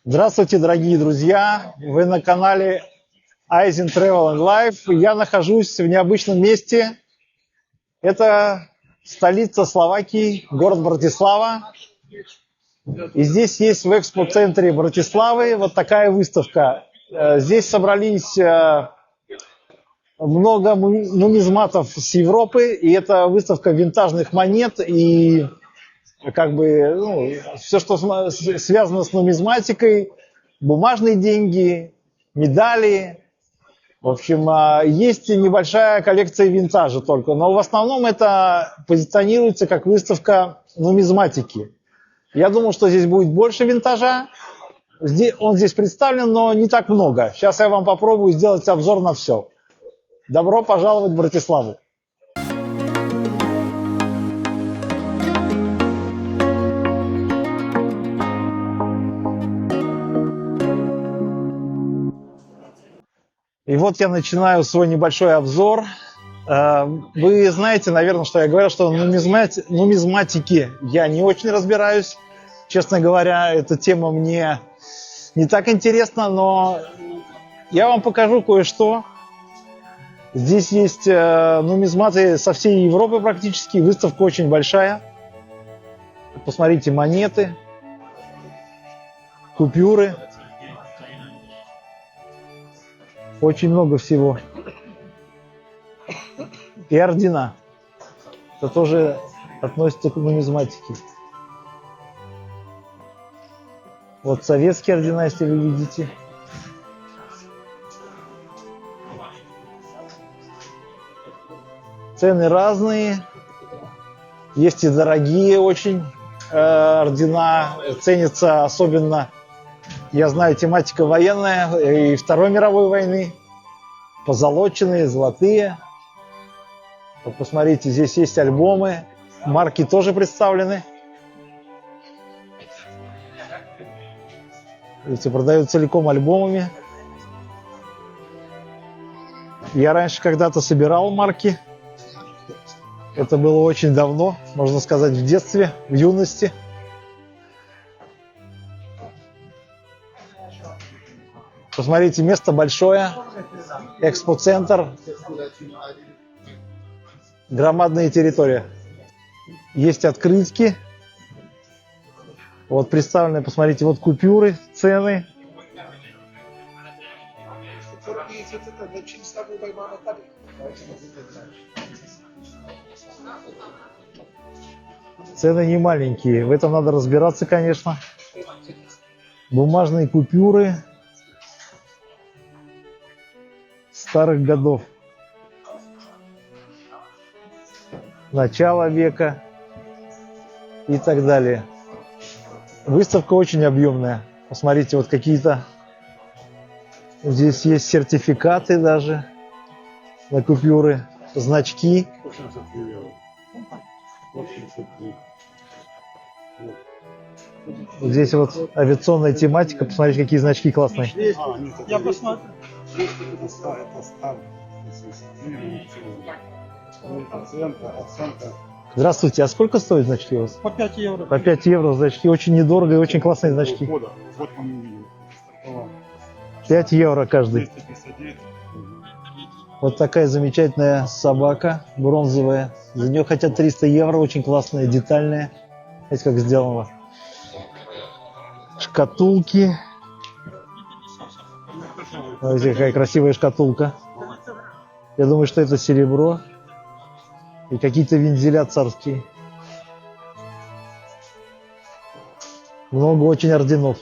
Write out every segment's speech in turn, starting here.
Здравствуйте, дорогие друзья! Вы на канале Eisen Travel and Life. Я нахожусь в необычном месте. Это столица Словакии, город Братислава. И здесь есть в экспоцентре Братиславы вот такая выставка. Здесь собрались много нумизматов с Европы. И это выставка винтажных монет и все, что связано с нумизматикой, бумажные деньги, медали. В общем, есть небольшая коллекция винтажа только, но в основном это позиционируется как выставка нумизматики. Я думал, что здесь будет больше винтажа. Он здесь представлен, но не так много. Сейчас я вам попробую сделать обзор на все. Добро пожаловать в Братиславу! И вот я начинаю свой небольшой обзор. Вы знаете, наверное, что я говорил, что в нумизматике я не очень разбираюсь. Честно говоря, эта тема мне не так интересна, но я вам покажу кое-что. Здесь есть нумизматы со всей Европы практически. Выставка очень большая. Посмотрите, монеты, купюры. Очень много всего. И ордена. Это тоже относится к нумизматике. Вот советские ордена, если вы видите. Цены разные. Есть и дорогие очень ордена. Ценятся особенно, я знаю, тематика военная и Второй мировой войны. Позолоченные, золотые. Вот посмотрите, здесь есть альбомы. Марки тоже представлены. Видите, продают целиком альбомами. Я раньше когда-то собирал марки. Это было очень давно, можно сказать, в детстве, в юности. Посмотрите, место большое, экспоцентр, громадная территория. Есть открытки. Вот представлены, посмотрите, вот купюры, цены. Цены не маленькие, в этом надо разбираться, конечно. Бумажные купюры старых годов, начала века и так далее. Выставка очень объемная. Посмотрите, вот какие-то здесь есть сертификаты даже на купюры, значки. Вот здесь вот авиационная тематика. Посмотрите, какие значки классные. Я посмотрю. Здравствуйте, а сколько стоят значки у вас? По 5 евро. По 5 евро значки. Очень недорого и очень классные значки. 5 евро каждый. Вот такая замечательная собака бронзовая. За нее хотят 300 евро. Очень классная, детальная. Смотрите, как сделано. Шкатулки. Смотрите, какая красивая шкатулка. Я думаю, что это серебро. И какие-то вензеля царские. Много очень орденов.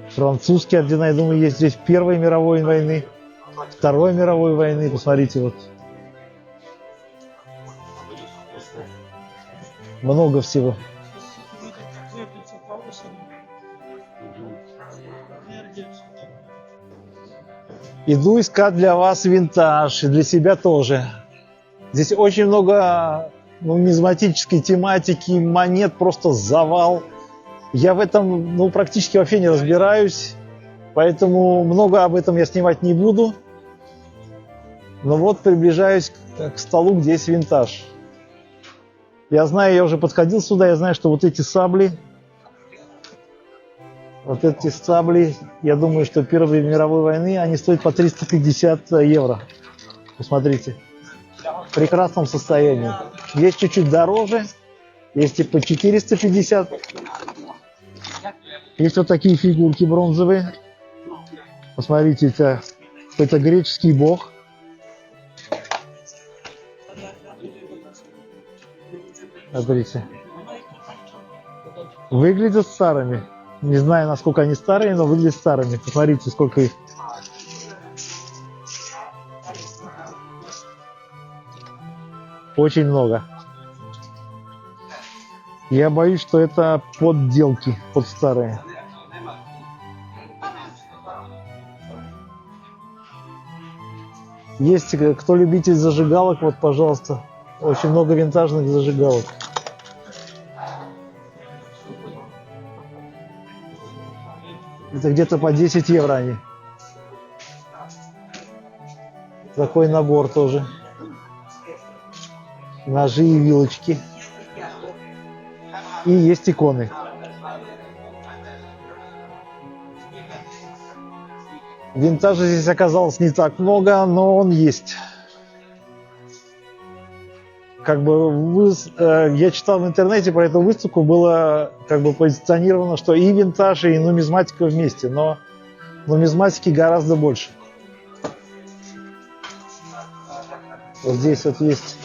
Французские ордена, я думаю, есть здесь Первой мировой войны, Второй мировой войны. Посмотрите, вот. Много всего. Иду искать для вас винтаж, и для себя тоже. Здесь очень много нумизматической тематики, монет, просто завал. Я в этом практически вообще не разбираюсь, поэтому много об этом я снимать не буду. Но вот приближаюсь к столу, где есть винтаж. Я знаю, я уже подходил сюда, я знаю, что вот эти сабли, я думаю, что Первой мировой войны, они стоят по 350 евро. Посмотрите. В прекрасном состоянии. Есть чуть-чуть дороже, есть и по 450. Есть вот такие фигурки бронзовые. Посмотрите, это какой-то греческий бог. Смотрите. Выглядят старыми. Не знаю, насколько они старые, но выглядят старыми. Посмотрите, сколько их. Очень много. Я боюсь, что это подделки, под старые. Есть, кто любитель зажигалок, вот, пожалуйста. Очень много винтажных зажигалок. Это где-то по 10 евро они. Такой набор тоже. Ножи и вилочки. И есть иконы. Винтажа здесь оказалось не так много, но он есть. Как бы я читал в интернете про эту выставку, было как бы позиционировано, что и винтаж, и нумизматика вместе, но нумизматики гораздо больше. Вот здесь вот есть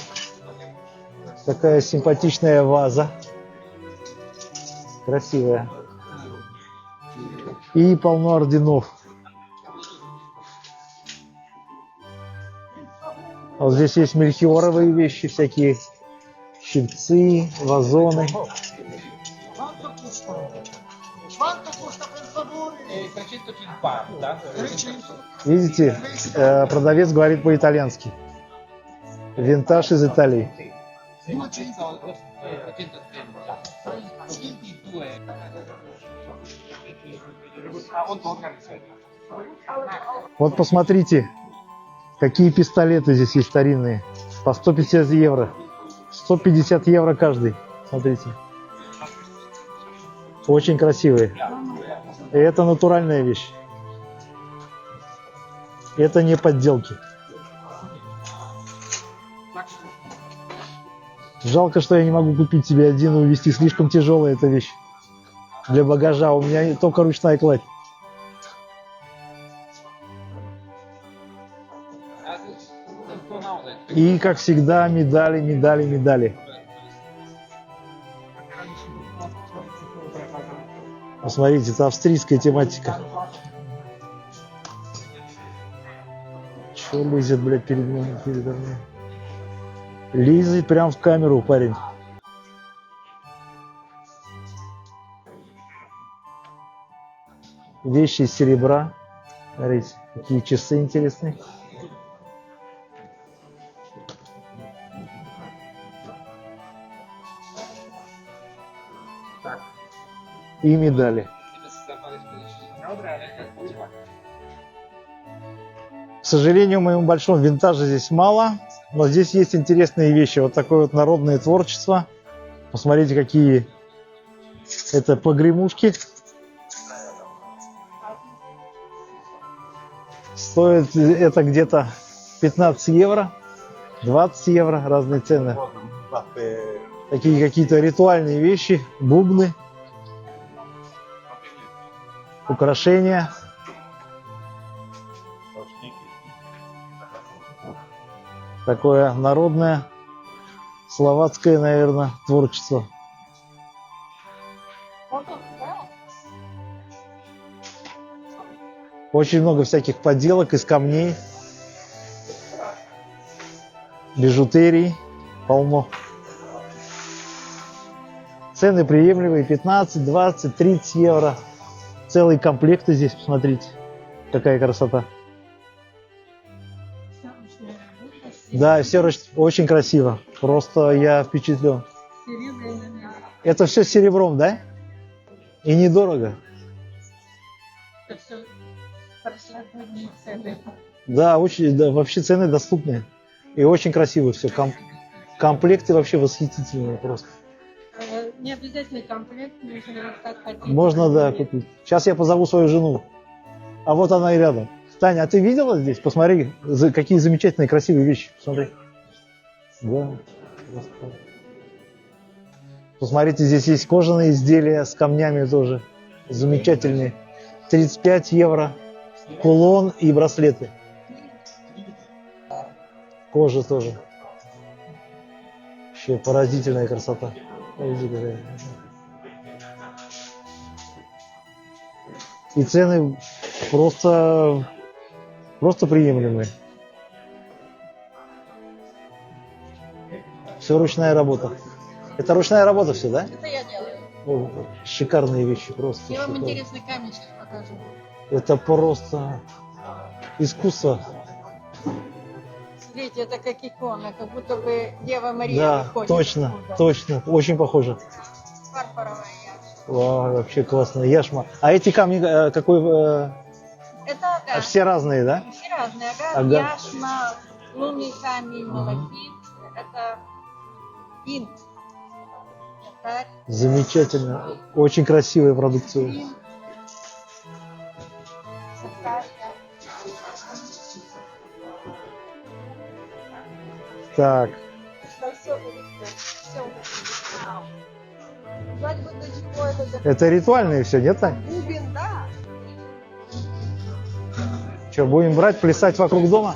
такая симпатичная ваза, красивая, и полно орденов. Вот здесь есть мельхиоровые вещи, всякие щипцы, вазоны. Видите, продавец говорит по-итальянски. Винтаж из Италии. Вот посмотрите. Какие пистолеты здесь есть старинные. По 150 евро. 150 евро каждый. Смотрите. Очень красивые. И это натуральная вещь. Это не подделки. Жалко, что я не могу купить себе один и увезти. Слишком тяжелая эта вещь. Для багажа. У меня только ручная кладь. И, как всегда, медали, медали, медали. Посмотрите, это австрийская тематика. Че лезет, блядь, передо мной? Лезет прям в камеру, парень. Вещи из серебра. Смотрите, какие часы интересные. И медали. К сожалению, моему большому винтажа здесь мало, но здесь есть интересные вещи. Вот такое вот народное творчество. Посмотрите, какие это погремушки. Стоит это где-то 15 евро, 20 евро, разные цены. Такие какие-то ритуальные вещи, бубны. Украшения. Такое народное, словацкое, наверное, творчество. Очень много всяких подделок из камней, бижутерии, полно. Цены приемлемые, 15, 20, 30 евро. Целые комплекты здесь, посмотрите, какая красота. Да, все очень красиво. Просто я впечатлен. Это все серебром, да? И недорого. Да, очень, да, вообще цены доступные. И очень красиво все. Комплекты вообще восхитительные просто. Не обязательно комплект, можно как хотите. Можно, да, купить. Сейчас я позову свою жену. А вот она и рядом. Таня, а ты видела здесь? Посмотри, какие замечательные, красивые вещи. Посмотри. Да. Посмотрите, здесь есть кожаные изделия с камнями тоже. Замечательные. 35 евро. Кулон и браслеты. Кожа тоже. Вообще поразительная красота. И цены просто приемлемые. Все ручная работа. Это ручная работа все, да? Это я делаю. О, шикарные вещи просто. Я вам шикарные. интересный камень сейчас покажу. Это просто искусство. Смотрите, это как икона, как будто бы Дева Мария Да, выходит. точно, оттуда. точно. Очень похоже. Фарфоровая яшма. Вау, вообще классно. Яшма. А эти камни какой? Это, да, Все разные, да? все разные. Ага. Яшма, лунный камень, малахит. Это инт. Янтарь. Замечательно. Очень красивая продукция. Инт. Сакария. Так, Да, все будет. Все. Свадьба для чего это? это ритуальные все, нет, Тань? Бубен, да. Что, будем брать, плясать вокруг дома,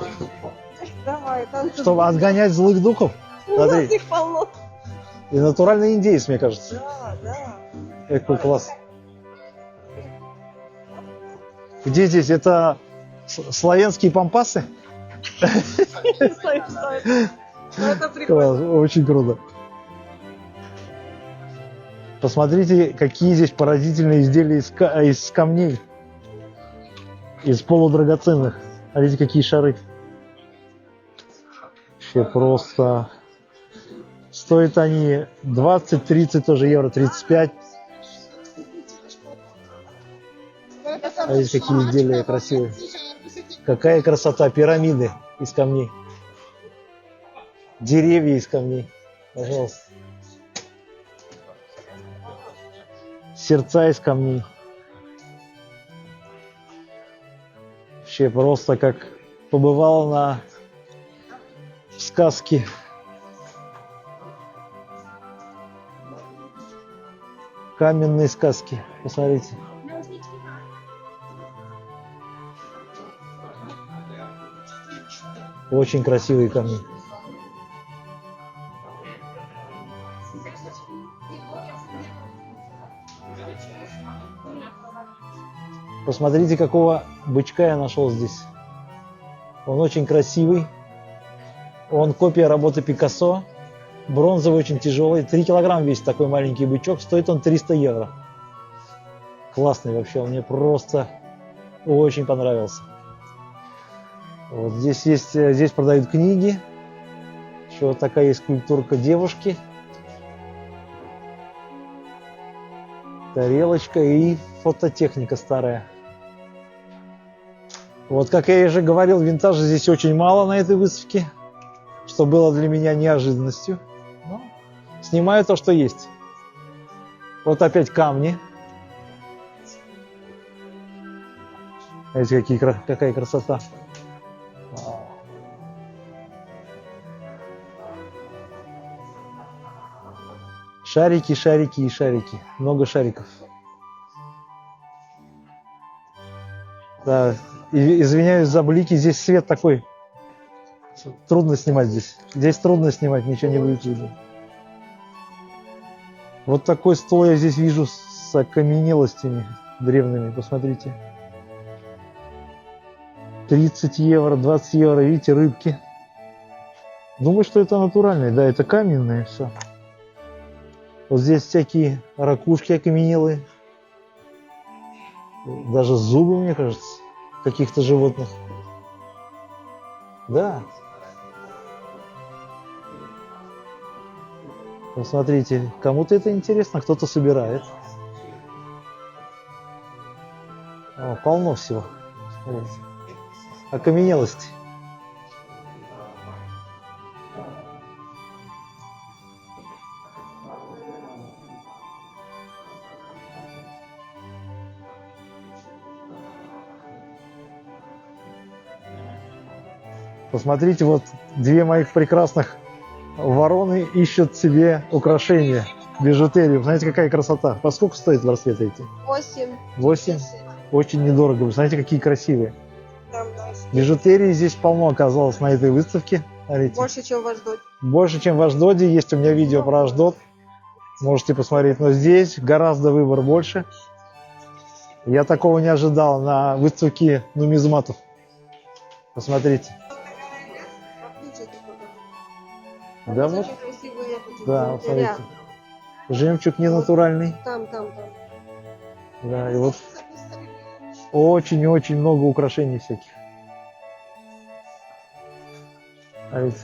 Давай, там чтобы отгонять злых духов? у нас Смотри, их полно. и натуральный индейец, мне кажется. Да, да. Какой класс. Где здесь? Это славянские пампасы? Ну, это прикольно. Класс, очень круто. Посмотрите, какие здесь поразительные изделия из камней. Из полудрагоценных. Смотрите, какие шары. Вообще просто... Стоят они 20, 30 тоже евро, 35. Смотрите, какие изделия красивые. Какая красота. Пирамиды из камней. Деревья из камней. Пожалуйста. Сердца из камней. Вообще просто как побывал на сказке. Каменные сказки. Посмотрите. Очень красивые камни. Посмотрите, какого бычка я нашел здесь. Он очень красивый. Он копия работы Пикассо. Бронзовый, очень тяжелый. 3 килограмма весит такой маленький бычок. Стоит он 300 евро. Классный вообще. Он мне просто очень понравился. Вот здесь есть, здесь продают книги. Еще вот такая есть скульптурка девушки. Тарелочка и фототехника старая. Вот, как я уже говорил, винтажа здесь очень мало на этой выставке, что было для меня неожиданностью. Но снимаю то, что есть. Вот опять камни. Видите, какая красота. Шарики, шарики и шарики. Много шариков. Да, извиняюсь за блики. Здесь свет такой. Трудно снимать здесь. Здесь трудно снимать, ничего не будет видно. Вот такой стол я здесь вижу с окаменелостями древними. Посмотрите. 30 евро, 20 евро. Видите, рыбки. Думаю, что это натуральные. Да, это каменные все. Вот здесь всякие ракушки окаменелые. Даже зубы, мне кажется, каких-то животных. Да. Посмотрите, кому-то это интересно, кто-то собирает. О, полно всего. Смотрите. Окаменелости. Посмотрите, вот две моих прекрасных вороны ищут себе украшения, бижутерию. Знаете, какая красота. По сколько стоит браслеты эти? 8. 8. Очень недорого. Вы знаете, какие красивые. Там, да. Бижутерии здесь полно оказалось на этой выставке. Смотрите. Больше, чем в Аждоте. Больше, чем в Аждоте. Есть у меня видео про Аждот. Можете посмотреть. Но здесь гораздо выбор больше. Я такого не ожидал на выставке нумизматов. Посмотрите. Да вот. Очень красивые. Да, вот смотрите. Жемчуг ненатуральный. Там. Да, и вот очень-очень много украшений всяких. Смотрите.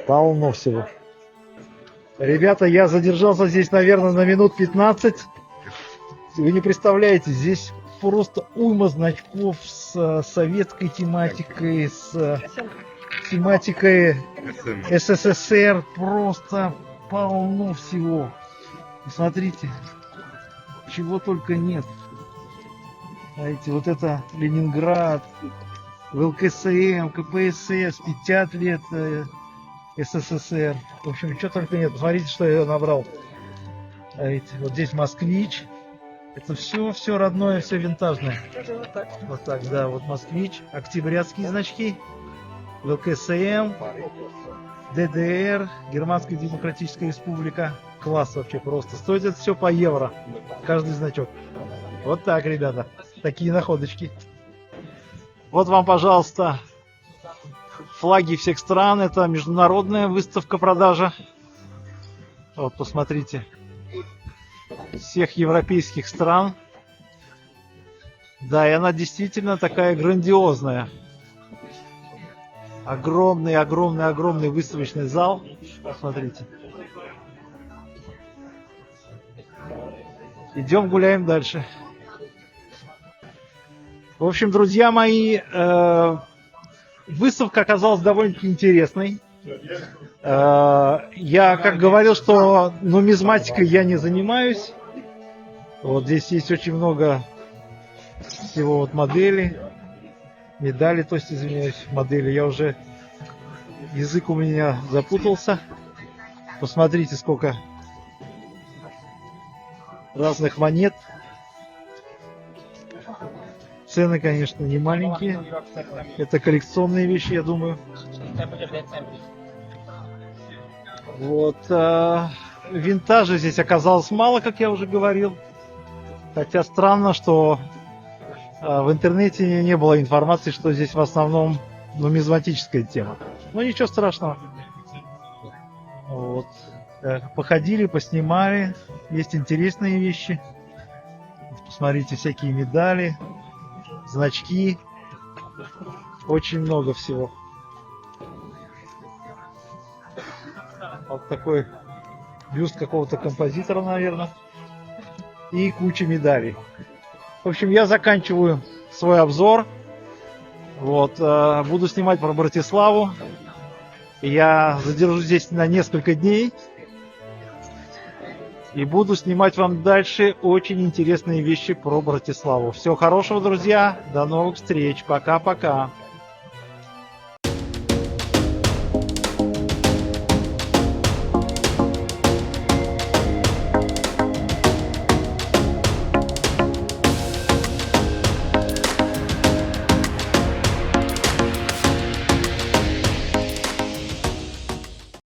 Полно всего. Ребята, я задержался здесь, наверное, на минут 15. Вы не представляете, здесь просто уйма значков с советской тематикой, с тематикой СССР. Просто полно всего. Посмотрите, чего только нет. Знаете, вот это Ленинград, ВЛКСМ, КПСС, 50 лет СССР. В общем, что только нет. Посмотрите, что я набрал. Знаете, вот здесь Москвич. Это все родное, все винтажное. Вот так, да, вот Москвич, октябрятские значки, ВЛКСМ, ДДР, Германская Демократическая Республика. Класс вообще просто. Стоит это все по евро, каждый значок. Вот так, ребята, такие находочки. Вот вам, пожалуйста, флаги всех стран. Это международная выставка-продажа. Вот, посмотрите. Всех европейских стран. Да, и она действительно такая грандиозная. Огромный выставочный зал. Посмотрите. Идем гуляем дальше. В общем, друзья мои, выставка оказалась довольно-таки интересной. Я как говорил, что нумизматикой я не занимаюсь. Вот здесь есть очень много всего, вот моделей, медали, то есть, извиняюсь, модели. Я уже, язык у меня запутался. Посмотрите, сколько разных монет. Цены, конечно, не маленькие. Это коллекционные вещи, я думаю. Вот. Винтажа здесь оказалось мало, как я уже говорил. Хотя странно, что в интернете не было информации, что здесь в основном нумизматическая тема. Но ничего страшного. Вот. Походили, поснимали. Есть интересные вещи. Посмотрите, всякие медали, значки. Очень много всего. Вот такой бюст какого-то композитора, наверное. И куча медалей. В общем, я заканчиваю свой обзор. Вот, буду снимать про Братиславу. Я задержусь здесь на несколько дней. И буду снимать вам дальше очень интересные вещи про Братиславу. Всего хорошего, друзья. До новых встреч. Пока-пока.